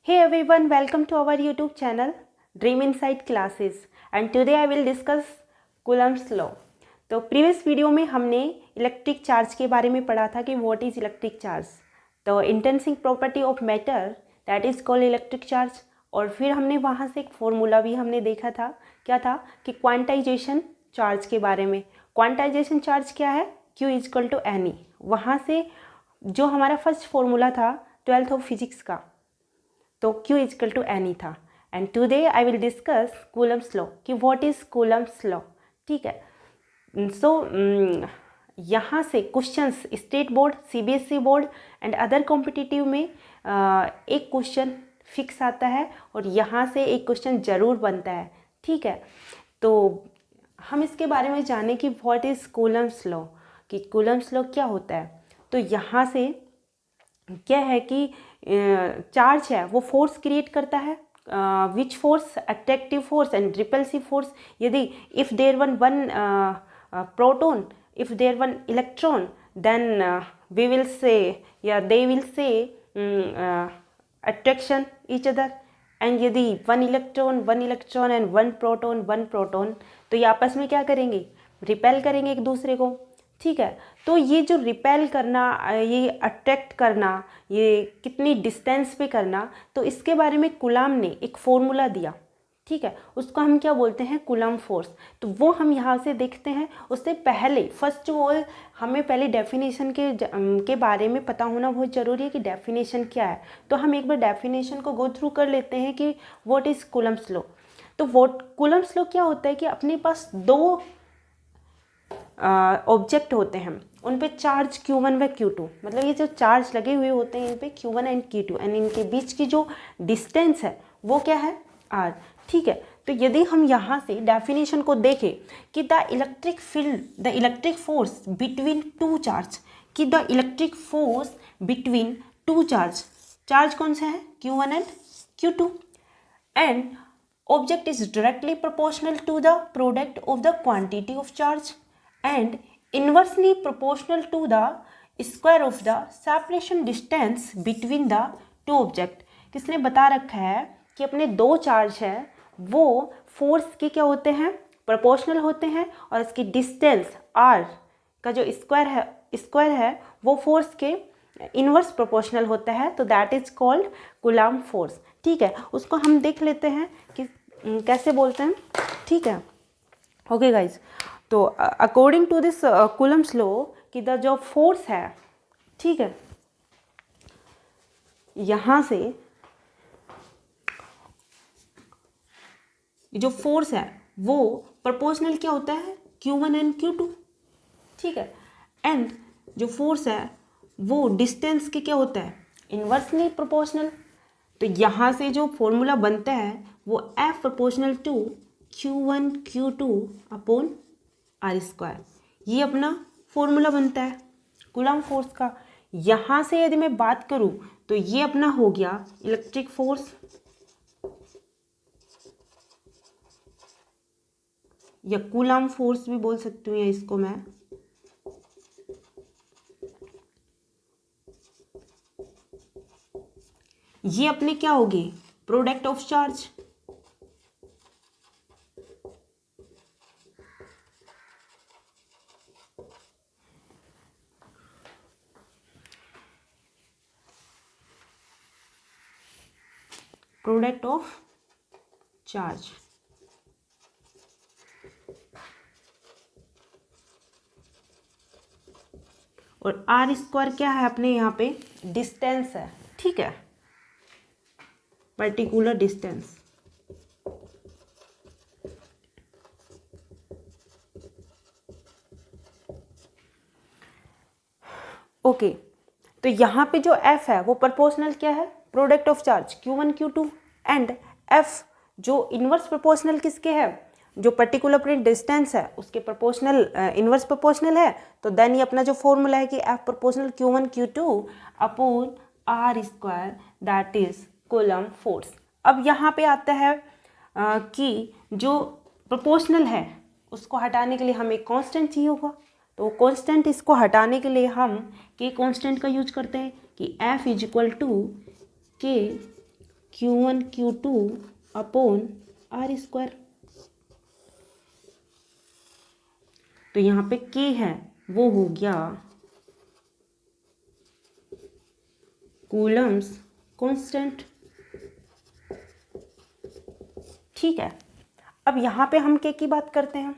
Hey everyone, welcome to our YouTube channel Dream Insight Classes and today I will discuss Coulomb's law. तो previous video में हमने electric charge के बारे में पढ़ा था कि व्हाट इज इलेक्ट्रिक चार्ज, तो intrinsic property of matter that is called electric charge. और फिर हमने वहाँ से एक फॉर्मूला भी हमने देखा था, क्या था कि क्वांटाइजेशन चार्ज के बारे में। क्वांटाइजेशन चार्ज क्या है, Q is equal to NE। वहाँ से जो हमारा फर्स्ट फॉर्मूला था 12th ऑफ फिजिक्स का, तो Q is equal to NE था। And today I will discuss Coulomb's law कि व्हाट इज कूलम्स लॉ। ठीक है, सो यहाँ से questions state board, CBSE board and other competitive में एक क्वेश्चन फिक्स आता है और यहाँ से एक क्वेश्चन ज़रूर बनता है। ठीक है, तो हम इसके बारे में जानें कि व्हाट इज़ कूलम्स लॉ, कि कूलम्स लॉ क्या होता है। तो यहाँ से क्या है कि चार्ज है वो फोर्स क्रिएट करता है, which force, attractive force and repulsive force. यदि if there one proton, if there one electron, then we will say या they will say attraction each other. And यदि one electron and one proton, तो ये आपस में क्या करेंगे, repel करेंगे एक दूसरे को। ठीक है, तो ये जो रिपेल करना, ये अट्रैक्ट करना, ये कितनी डिस्टेंस पे करना, तो इसके बारे में कूलम्ब ने एक फॉर्मूला दिया। ठीक है, उसको हम क्या बोलते हैं, कूलम्ब फोर्स। तो वो हम यहाँ से देखते हैं। उससे पहले फर्स्ट ऑफ ऑल हमें पहले डेफिनेशन के बारे में पता होना बहुत ज़रूरी है कि डेफिनेशन क्या है। तो हम एक बार डेफिनेशन को गो थ्रू कर लेते हैं कि व्हाट इज़ कूलम्ब्स लॉ। तो कूलम्ब्स लॉ क्या होता है कि अपने पास दो ऑब्जेक्ट होते हैं, उन पे चार्ज Q1 व Q2, मतलब ये जो चार्ज लगे हुए होते हैं इन पे Q1 एंड Q2, एंड इनके बीच की जो डिस्टेंस है वो क्या है, R। ठीक है, तो यदि हम यहाँ से डेफिनेशन को देखें कि the electric field, the electric force between two charge, कि the electric force between two charge, charge कौन सा है, Q1 and Q2, and object is directly proportional to the product of the quantity of charge and inversely proportional to the square of the separation distance between the two object। किसने बता रखा है कि अपने दो चार्ज है वो force के क्या होते हैं, प्रोपोर्शनल होते हैं, और इसकी डिस्टेंस r का जो स्क्वायर है वो फोर्स के इनवर्स प्रोपोर्शनल होता है, तो that is called coulomb force. ठीक है, उसको हम देख लेते हैं कि कैसे बोलते हैं। ठीक है, ओके गाइज, तो according to this Coulomb's law कि द जो फोर्स है, ठीक है, यहाँ से जो फोर्स है वो प्रोपोर्शनल क्या होता है, Q1 एंड Q2। ठीक है, एंड जो फोर्स है वो डिस्टेंस के क्या होता है, इनवर्सली प्रोपोर्शनल। तो यहाँ से जो फॉर्मूला बनता है वो F proportional to Q1 Q2 upon R², ये अपना फॉर्मूला बनता है कूलम्ब फोर्स का। यहाँ से यदि मैं बात करूँ तो ये अपना हो गया इलेक्ट्रिक फोर्स, या कूलम्ब फोर्स भी बोल सकती हूँ या इसको मैं। ये अपने क्या होगी, product of charge. Product of charge, और R² क्या है अपने यहाँ पे, डिस्टेंस है। ठीक है, पर्टिकुलर डिस्टेंस। ओके, तो यहाँ पे जो F है वो प्रोपोर्शनल क्या है, product of charge Q1 Q2, and F जो इनवर्स प्रोपोर्शनल किसके है, जो पर्टिकुलर प्रिंट डिस्टेंस है उसके प्रोपोर्शनल, इनवर्स प्रोपोर्शनल है। तो देन ये अपना जो फॉर्मूला है कि F proportional Q1 Q2 upon R², that is coulomb force. अब यहाँ पे आता है कि जो प्रोपोर्शनल है उसको हटाने के लिए हमें कांस्टेंट चाहिए होगा। तो कांस्टेंट, इसको हटाने के लिए हम के कांस्टेंट का यूज करते हैं कि F is equal to k Q1 Q2 upon R square. तो यहाँ पे K है वो हो गया कूलम्स कांस्टेंट। ठीक है, अब यहाँ पे हम K की बात करते हैं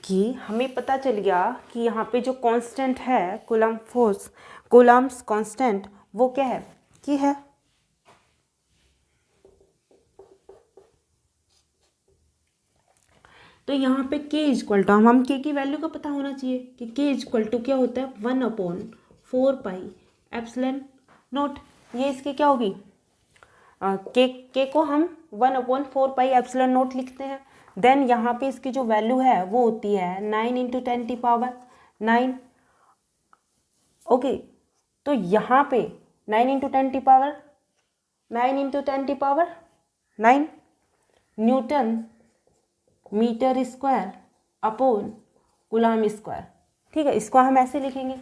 कि हमें पता चल गया कि यहाँ पे जो कांस्टेंट है कूलम्ब फोर्स, कूलम्ब्स कांस्टेंट, वो क्या है, K है। तो यहाँ पे K इक्वल टू, हम K की वैल्यू का पता होना चाहिए कि K इक्वल टू क्या होता है 1/4 एप्सिलॉन नॉट। ये इसकी क्या होगी, K को हम 1/4 एप्सिलॉन नॉट लिखते हैं। देन यहाँ पे इसकी जो वैल्यू है वो होती है 9 × 10⁹ ओके। तो यहाँ पे 9 × 10⁹9 newton metre square upon coulomb square. ठीक है, इसको हम ऐसे लिखेंगे।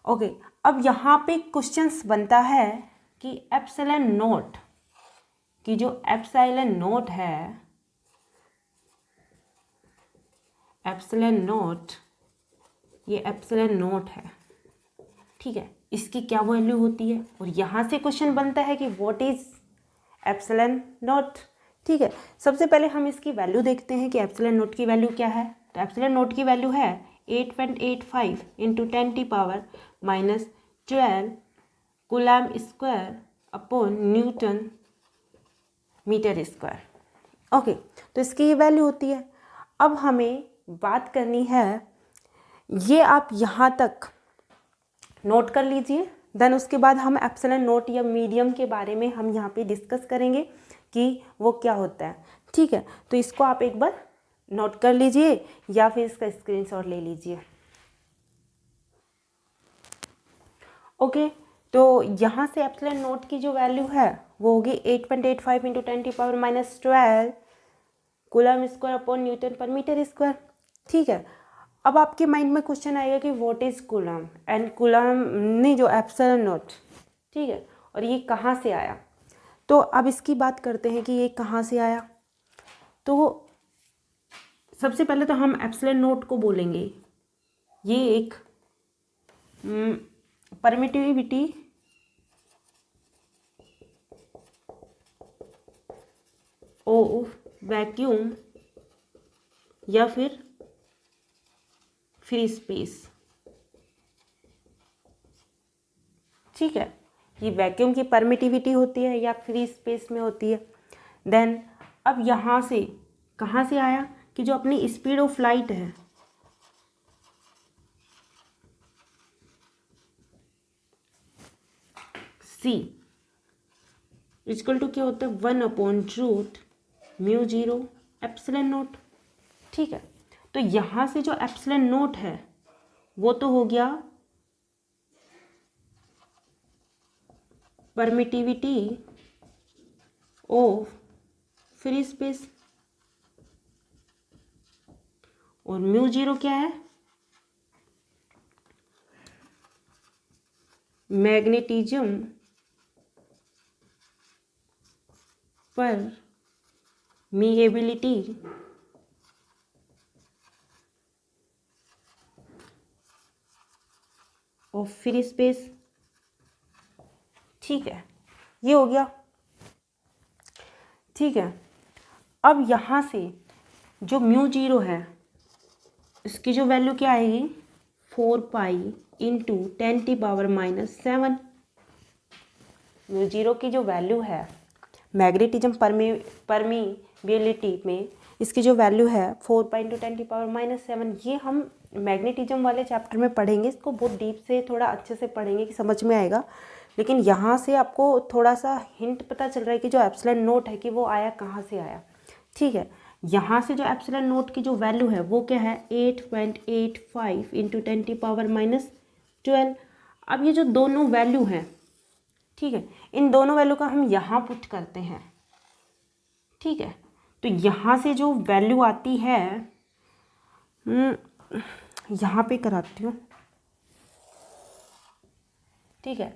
ओके, अब यहाँ पे क्वेश्चंस बनता है कि एप्सिलॉन नॉट की जो एप्सिलॉन नॉट है, एप्सिलॉन नॉट, ये एप्सिलॉन नॉट है। ठीक है, इसकी क्या वैल्यू होती है, और यहाँ से क्वेश्चन बनता है कि व्हाट इज एप्सिलॉन नॉट। ठीक है, सबसे पहले हम इसकी वैल्यू देखते हैं कि एप्सिलॉन नॉट की वैल्यू क्या है। तो एप्सिलॉन नॉट की वैल्यू है 8.85 × 10⁻12 coulomb square upon newton metre square. Okay, तो इसकी ये वैल्यू होती है। अब हमें बात करनी है, ये आप यहाँ तक नोट कर लीजिए। देन उसके बाद हम एप्सिलॉन नॉट या मीडियम के बारे में हम यहाँ पे डिस्कस करेंगे कि वो क्या होता है। ठीक है, तो इसको आप एक बार नोट कर लीजिए या फिर इसका स्क्रीनशॉट ले लीजिए। ओके, तो यहाँ से एप्सिलॉन नॉट की जो वैल्यू है वो होगी 8.85 × 10⁻12 कूलम्ब स्क्वायर अपॉन न्यूटन पर मीटर स्क्वायर। ठीक है, अब आपके माइंड में क्वेश्चन आएगा कि what is coulomb and coulomb नहीं, जो एप्सिलॉन नॉट। ठीक है, और ये कहाँ से आया। तो अब इसकी बात करते हैं कि ये कहाँ से आया। तो सबसे पहले तो हम एप्सिलॉन नॉट को बोलेंगे ये एक परमिटिविटी ऑफ वैक्यूम या फिर फ्री स्पेस। ठीक है, ये वैक्यूम की परमिटिविटी होती है या फ्री स्पेस में होती है। देन अब यहाँ से कहाँ से आया कि जो अपनी स्पीड ऑफ लाइट है, c इक्वल टू क्या होता है 1/√μ0 एप्सिलॉन नॉट। ठीक है, तो यहाँ से जो एप्सिलॉन नॉट है वो तो हो गया परमिटिविटी ऑफ फ्री स्पेस, और μ0 क्या है, मैग्नेटिज्म पर मीएबिलिटी ऑफ फ्री स्पेस। ठीक है, ये हो गया। ठीक है, अब यहाँ से जो μ0 है इसकी जो वैल्यू क्या आएगी 4π × 10⁻⁻7। μ0 की जो वैल्यू है मैग्नेटिज्म परमीबिलिटी में, इसकी जो वैल्यू है 4π × 10⁻⁻7। ये हम मैग्नेटिज्म वाले चैप्टर में पढ़ेंगे, इसको बहुत डीप से थोड़ा अच्छे से पढ़ेंगे कि समझ में आएगा। लेकिन यहाँ से आपको थोड़ा सा हिंट पता चल रहा है कि जो एप्सिलॉन नॉट है कि वो आया कहाँ से आया। ठीक है, यहाँ से जो एप्सिलॉन नॉट की जो वैल्यू है वो क्या है 8.85 × 10⁻12। अब ये जो दोनों वैल्यू हैं, ठीक है, इन दोनों वैल्यू का हम यहाँ पुट करते हैं। ठीक है, तो यहाँ से जो वैल्यू आती है, यहाँ पे कराती हूँ। ठीक है।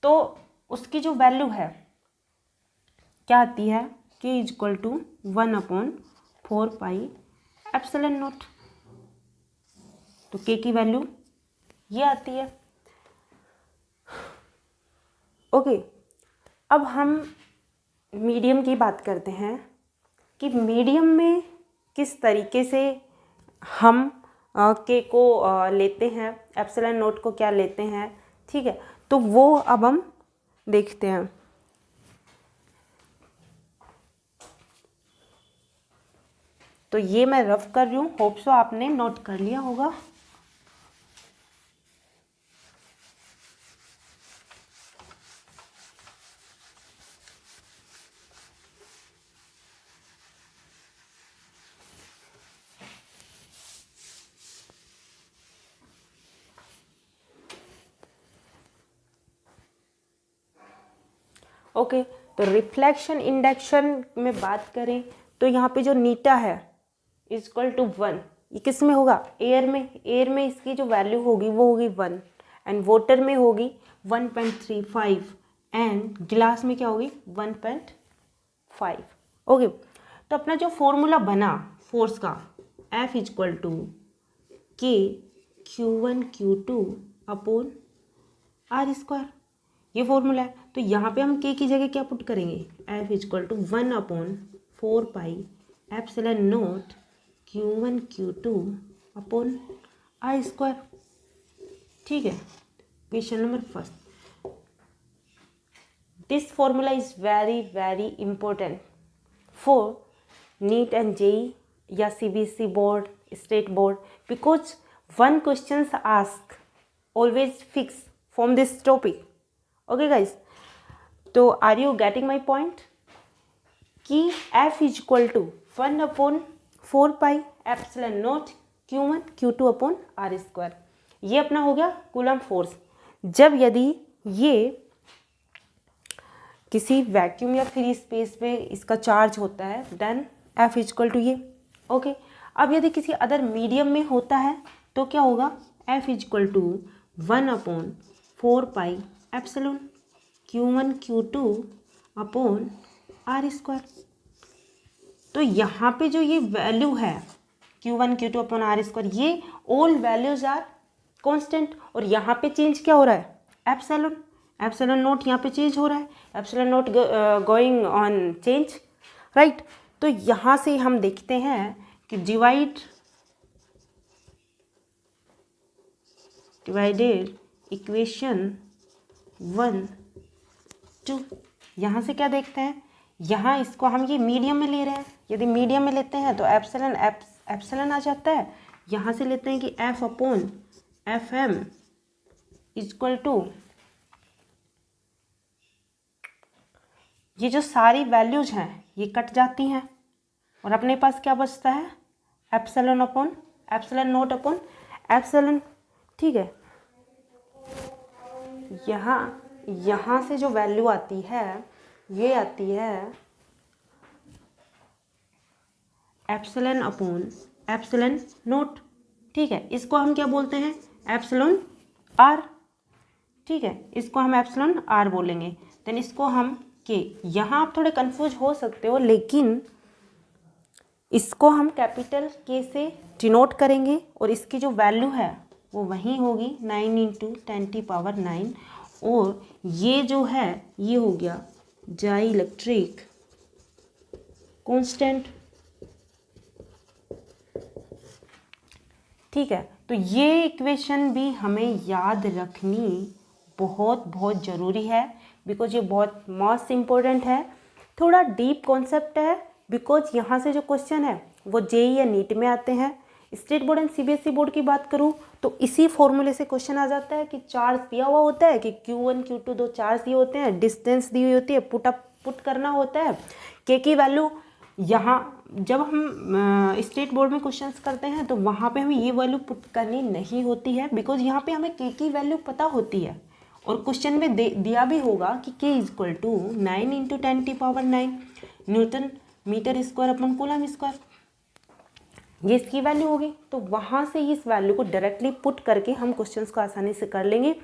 तो उसकी जो वैल्यू है क्या आती है, k इक्वल टू 1/4πε0। तो k की वैल्यू ये आती है। ओके, अब हम मीडियम की बात करते हैं कि मीडियम में किस तरीके से हम के को लेते हैं, एप्सिलॉन नोट को क्या लेते हैं, ठीक है। तो वो अब हम देखते हैं। तो ये मैं रफ कर रही हूँ, होप सो आपने नोट कर लिया होगा। ओके, तो रिफ्लेक्शन इंडेक्शन में बात करें तो यहाँ पे जो नीटा है इक्वल टू 1, ये किस में होगा, एयर में। एयर में इसकी जो वैल्यू होगी वो होगी 1, एंड वाटर में होगी 1.35, एंड गिलास में क्या होगी 1.5। ओके, तो अपना जो फॉर्मूला बना फोर्स का, F equal to k Q1 Q2 upon R square, ये फॉर्मूला है। तो यहाँ पे हम के की जगह क्या पुट करेंगे, F equal to 1/4πε0 Q1 Q2 upon R square, ठीक है। Question number first, this formula is very very important for NEET and JEE या CBSE बोर्ड, state board, because one questions ask always fix from this topic. Okay guys, तो are you getting my point कि F is equal to 1/4πε0 Q1 Q2 upon R square, ये अपना हो गया coulomb force. जब यदि ये किसी वैक्यूम या फ्री स्पेस में इसका चार्ज होता है, then F is equal to ये। ओके, अब यदि किसी अदर मीडियम में होता है तो क्या होगा, F is equal to 1/4πε Q1 Q2 upon R square. तो यहाँ पे जो ये वैल्यू है Q1 Q2 upon R square, ये ऑल वैल्यूज आर कांस्टेंट, और यहाँ पे चेंज क्या हो रहा है, एप्सिलॉन नोट यहाँ पे चेंज हो रहा है, epsilon note going on change, right. तो यहाँ से हम देखते हैं कि डिवाइडेड इक्वेशन 1 2, यहाँ से क्या देखते हैं, यहाँ इसको हम ये मीडियम में ले रहे हैं। यदि मीडियम में लेते हैं तो एप्सिलॉन आ जाता है। यहाँ से लेते हैं कि F upon FM equal to, ये जो सारी वैल्यूज हैं ये कट जाती हैं और अपने पास क्या बचता है, एप्सिलॉन नोट अपॉन एप्सिलॉन, ठीक है। यहाँ से जो वैल्यू आती है ये आती है एप्सिलॉन अपॉन एप्सिलॉन नोट, ठीक है। इसको हम क्या बोलते हैं, एप्सिलॉन आर, ठीक है। इसको हम एप्सिलॉन आर बोलेंगे। देन इसको हम के, यहाँ आप थोड़े कंफ्यूज हो सकते हो, लेकिन इसको हम कैपिटल के से डिनोट करेंगे और इसकी जो वैल्यू है वो वहीं होगी 9 × 10⁹, और ये जो है ये हो गया डाइलेक्ट्रिक कांस्टेंट, ठीक है। तो ये इक्वेशन भी हमें याद रखनी बहुत बहुत ज़रूरी है, बिकॉज ये बहुत मोस्ट इम्पोर्टेंट है। थोड़ा डीप कॉन्सेप्ट है, बिकॉज यहाँ से जो क्वेश्चन है वो जेई या नीट में आते हैं। State board and CBSE board की बात करूँ तो इसी फॉर्मूले से क्वेश्चन आ जाता है कि चार्ज दिया हुआ होता है कि Q1 Q2 दो चार्ज दिए होते हैं, डिस्टेंस दी हुई होती है, पुट करना होता है, के की वैल्यू। यहाँ जब हम स्टेट बोर्ड में क्वेश्चंस करते हैं तो वहाँ पे हमें ये वैल्यू पुट करनी नहीं होती है, बिकॉज यहाँ पे हमें के की वैल्यू पता होती है और क्वेश्चन में दिया भी होगा कि k equal to 9 × 10⁹ newton metre square upon coulomb square, ये इसकी वैल्यू होगी। तो वहाँ से इस वैल्यू को डायरेक्टली पुट करके हम क्वेश्चंस को आसानी से कर लेंगे।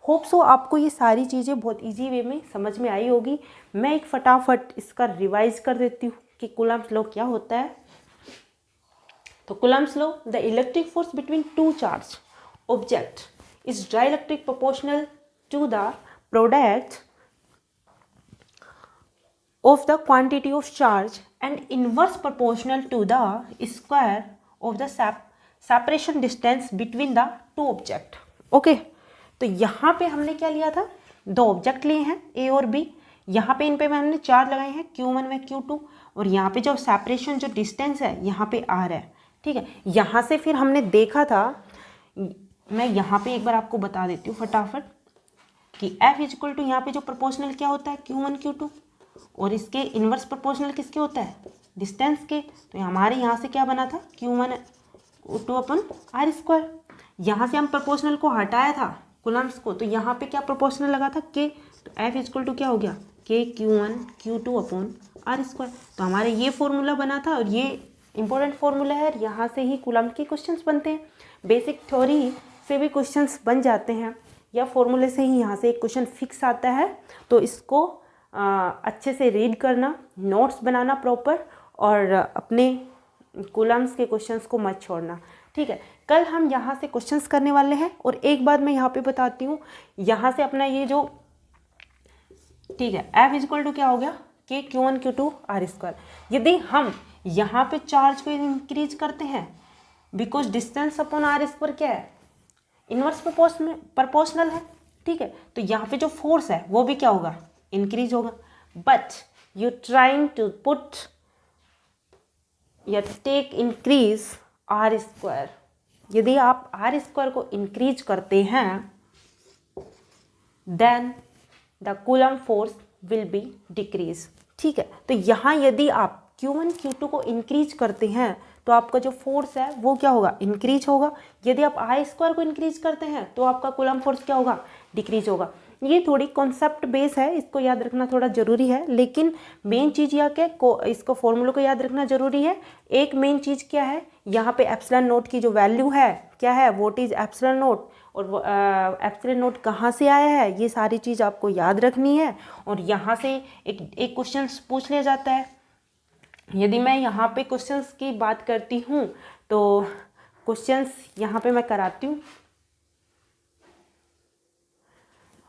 होप सो आपको ये सारी चीज़ें बहुत इजी वे में समझ में आई होगी। मैं एक फटाफट इसका रिवाइज कर देती हूँ कि कूलम्ब्स लॉ क्या होता है। तो Coulomb's law, the electric force between two charge object is directly proportional to the product of the quantity of charge and inverse proportional to the square of the separation distance between the two object। Okay, तो यहाँ पे हमने क्या लिया था, दो object लिए हैं ए और बी। यहाँ पे इन पे हमने चार्ज लगाए हैं Q1 व Q2 और यहाँ पे जो सेपरेशन जो डिस्टेंस है यहाँ पे R है। ठीक है, यहाँ से फिर हमने देखा था, मैं यहाँ पे एक बार आपको बता देती हूँ फटाफट कि F इक्वल टू यहाँ पे जो प्रोपोर्शनल क्या होता है Q1 Q2 और इसके इन्वर्स प्रोपोर्शनल किसके होता है, डिस्टेंस के। तो हमारे यहाँ से क्या बना था Q1 2 अपन R स्क्वायर। यहाँ से हम प्रोपोर्शनल को हटाया था कूलम्ब्स को, तो यहाँ पे क्या प्रोपोर्शनल लगा था K, तो F इक्वल टू क्या हो गया K Q1 Q2 upon R square. तो हमारे ये फॉर्मूला बना था और ये इंपॉर्टेंट फॉर्मूला है, यहाँ से ही कूलम्ब के क्वेश्चंस बनते हैं। बेसिक थ्योरी से भी क्वेश्चंस बन जाते हैं या फॉर्मूले से ही यहाँ से एक क्वेश्चन फिक्स आता है। तो इसको अच्छे से रीड करना, नोट्स बनाना प्रॉपर, और अपने कूलम्ब्स के क्वेश्चंस को मत छोड़ना। ठीक है, कल हम यहाँ से क्वेश्चंस करने वाले हैं। और एक बात मैं यहाँ पे बताती हूँ, यहाँ से अपना ये जो, ठीक है, F इक्वल टू क्या हो गया K Q1 Q2 R square. यदि हम यहाँ पे चार्ज को इंक्रीज करते हैं, because distance upon R square क्या है, इनवर्स प्रोपोर्शनल है। ठीक है, तो यहाँ पे जो फोर्स है वो भी क्या होगा, इंक्रीज होगा। But you trying to put या टेक इंक्रीज R स्क्वायर, यदि आप R स्क्वायर को इंक्रीज करते हैं then the coulomb force will be decrease. ठीक है, तो यहाँ यदि आप Q1 Q2 को इंक्रीज करते हैं तो आपका जो फोर्स है वो क्या होगा, इंक्रीज होगा। यदि आप I स्क्वायर को इंक्रीज करते हैं तो आपका कूलम्ब फोर्स क्या होगा, डिक्रीज होगा। ये थोड़ी कॉन्सेप्ट बेस है, इसको याद रखना थोड़ा ज़रूरी है, लेकिन मेन चीज़ यह क्या इसको फॉर्मूले को याद रखना ज़रूरी है। एक मेन चीज़ क्या है, यहाँ पे एप्सिलॉन नोट की जो वैल्यू है क्या है, व्हाट इज़ एप्सिलॉन नोट, और एप्सिलॉन नोट कहाँ से आया है, ये सारी चीज़ आपको याद रखनी है। और यहाँ से एक क्वेश्चन पूछ लिया जाता है। यदि मैं यहाँ पे क्वेश्चंस की बात करती हूँ तो क्वेश्चंस यहाँ पे मैं कराती हूँ।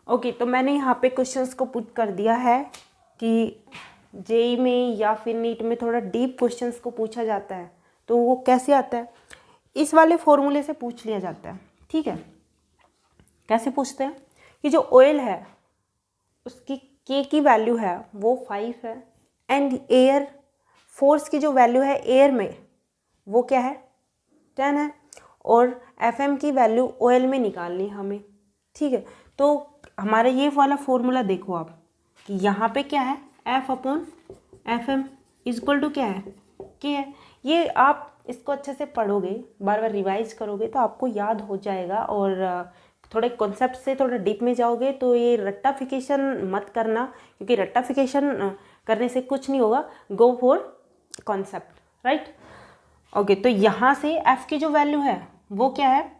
ओके, तो मैंने यहाँ पे क्वेश्चंस को पुट कर दिया है कि जेई में या फिर नीट में थोड़ा डीप क्वेश्चंस को पूछा जाता है, तो वो कैसे आता है, इस वाले फॉर्मूले से पूछ लिया जाता है। ठीक है, कैसे पूछते हैं कि जो ऑयल है उसकी K की वैल्यू है वो 5 है, एंड एयर फोर्स की जो वैल्यू है एयर में वो क्या है 10 है, और FM की वैल्यू ऑयल में निकालनी है हमें। ठीक है, तो हमारा ये वाला फॉर्मूला देखो आप कि यहाँ पे क्या है, F upon FM equal to क्या है, K है। ये आप इसको अच्छे से पढ़ोगे, बार बार रिवाइज करोगे तो आपको याद हो जाएगा, और थोड़े कॉन्सेप्ट से थोड़ा डीप में जाओगे तो ये रट्टाफिकेशन मत करना, क्योंकि रट्टाफिकेशन करने से कुछ नहीं होगा। Go for concept, right. Okay, तो यहाँ से F की जो वैल्यू है वो क्या है,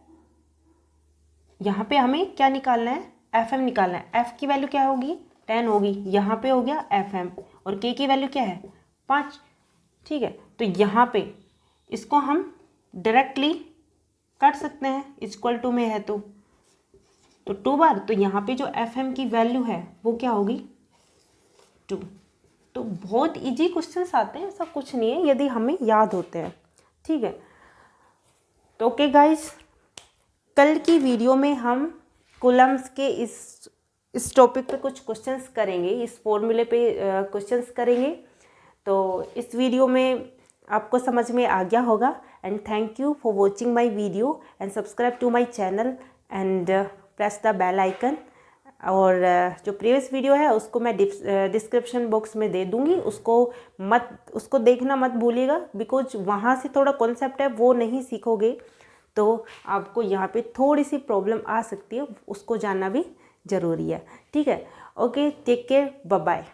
यहाँ पे हमें क्या निकालना है, FM निकालना है। F की वैल्यू क्या होगी, 10 होगी, यहाँ पे हो गया FM, और K की वैल्यू क्या है 5। ठीक है, तो यहाँ पे इसको हम डायरेक्टली काट सकते हैं, इक्वल टू में है तो 2 बार, तो यहाँ पे जो FM की वैल्यू है वो क्या होगी 2। तो बहुत इजी क्वेश्चंस आते हैं, ऐसा कुछ नहीं है यदि हमें याद होते हैं। ठीक है, तो ओके गाइस, कल की वीडियो में हम कूलम्ब्स के इस टॉपिक पे कुछ क्वेश्चंस करेंगे, इस फॉर्मूले पे क्वेश्चंस करेंगे। तो इस वीडियो में आपको समझ में आ गया होगा, and thank you for watching my video and subscribe to my channel and press the bell icon. और जो प्रीवियस वीडियो है उसको मैं डिस्क्रिप्शन बॉक्स में दे दूँगी, उसको देखना मत भूलिएगा, बिकॉज वहाँ से थोड़ा कॉन्सेप्ट है वो नहीं सीखोगे तो आपको यहाँ पे थोड़ी सी प्रॉब्लम आ सकती है, उसको जानना भी ज़रूरी है। ठीक है, okay, take care, bye bye.